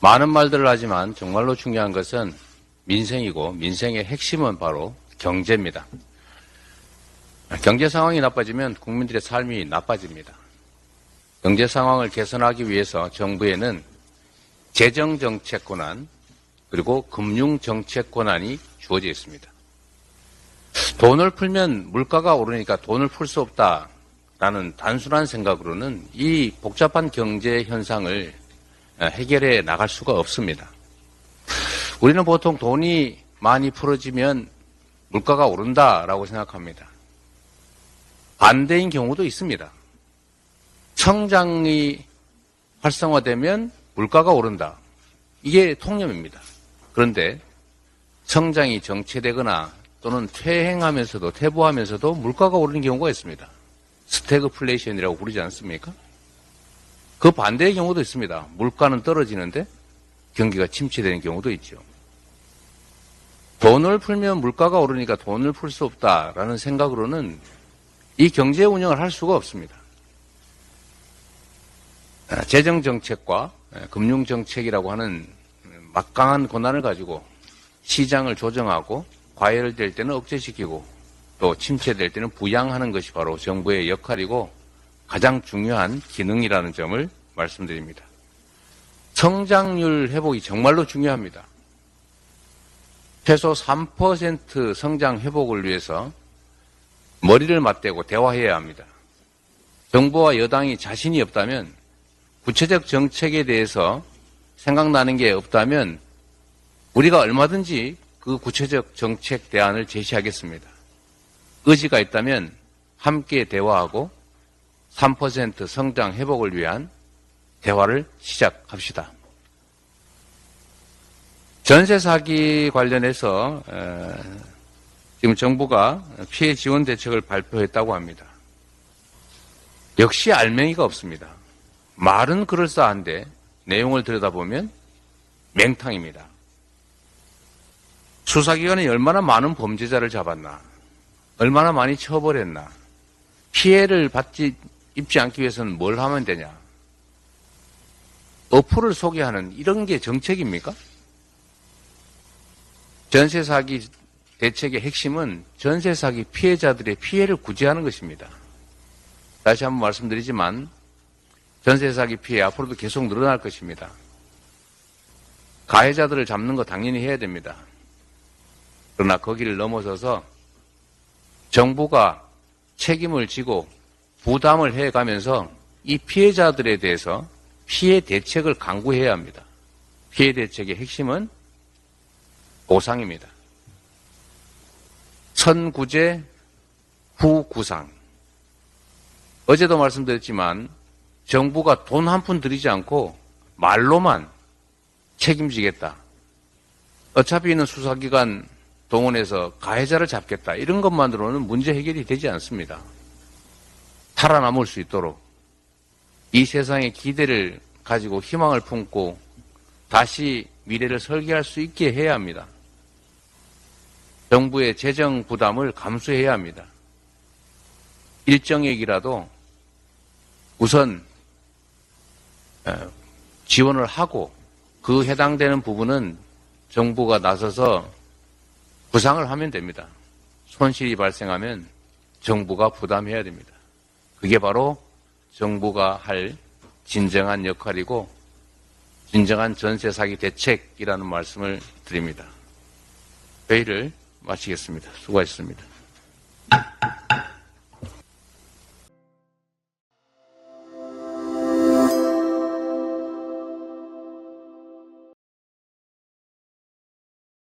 많은 말들을 하지만 정말로 중요한 것은 민생이고 민생의 핵심은 바로 경제입니다. 경제 상황이 나빠지면 국민들의 삶이 나빠집니다. 경제 상황을 개선하기 위해서 정부에는 재정정책 권한 그리고 금융정책 권한이 주어져 있습니다. 돈을 풀면 물가가 오르니까 돈을 풀 수 없다라는 단순한 생각으로는 이 복잡한 경제 현상을 해결해 나갈 수가 없습니다. 우리는 보통 돈이 많이 풀어지면 물가가 오른다라고 생각합니다. 반대인 경우도 있습니다. 성장이 활성화되면 물가가 오른다. 이게 통념입니다. 그런데 성장이 정체되거나 또는 퇴보하면서도 물가가 오르는 경우가 있습니다. 스태그플레이션이라고 부르지 않습니까? 그 반대의 경우도 있습니다. 물가는 떨어지는데 경기가 침체되는 경우도 있죠. 돈을 풀면 물가가 오르니까 돈을 풀 수 없다라는 생각으로는 이 경제 운영을 할 수가 없습니다. 재정정책과 금융정책이라고 하는 막강한 권한을 가지고 시장을 조정하고 과열될 때는 억제시키고 또 침체될 때는 부양하는 것이 바로 정부의 역할이고 가장 중요한 기능이라는 점을 말씀드립니다. 성장률 회복이 정말로 중요합니다. 최소 3% 성장 회복을 위해서 머리를 맞대고 대화해야 합니다. 정부와 여당이 자신이 없다면 구체적 정책에 대해서 생각나는 게 없다면 우리가 얼마든지 그 구체적 정책 대안을 제시하겠습니다. 의지가 있다면 함께 대화하고 3% 성장 회복을 위한 대화를 시작합시다. 전세 사기 관련해서 지금 정부가 피해 지원 대책을 발표했다고 합니다. 역시 알맹이가 없습니다. 말은 그럴싸한데 내용을 들여다보면 맹탕입니다. 수사기관이 얼마나 많은 범죄자를 잡았나, 얼마나 많이 처벌했나, 피해를 입지 않기 위해서는 뭘 하면 되냐, 어플을 소개하는 이런 게 정책입니까? 전세 사기 대책의 핵심은 전세 사기 피해자들의 피해를 구제하는 것입니다. 다시 한번 말씀드리지만 전세 사기 피해 앞으로도 계속 늘어날 것입니다. 가해자들을 잡는 거 당연히 해야 됩니다. 그러나 거기를 넘어서서 정부가 책임을 지고 부담을 해가면서 이 피해자들에 대해서 피해 대책을 강구해야 합니다. 피해 대책의 핵심은 보상입니다. 선구제, 후구상. 어제도 말씀드렸지만 정부가 돈 한 푼 들이지 않고 말로만 책임지겠다. 어차피 있는 수사기관 동원해서 가해자를 잡겠다. 이런 것만으로는 문제 해결이 되지 않습니다. 살아남을 수 있도록 이 세상에 기대를 가지고 희망을 품고 다시 미래를 설계할 수 있게 해야 합니다. 정부의 재정 부담을 감수해야 합니다. 일정액이라도 우선 지원을 하고 그 해당되는 부분은 정부가 나서서 부상을 하면 됩니다. 손실이 발생하면 정부가 부담해야 됩니다. 그게 바로 정부가 할 진정한 역할이고 진정한 전세 사기 대책이라는 말씀을 드립니다. 회의를 마치겠습니다. 수고하셨습니다.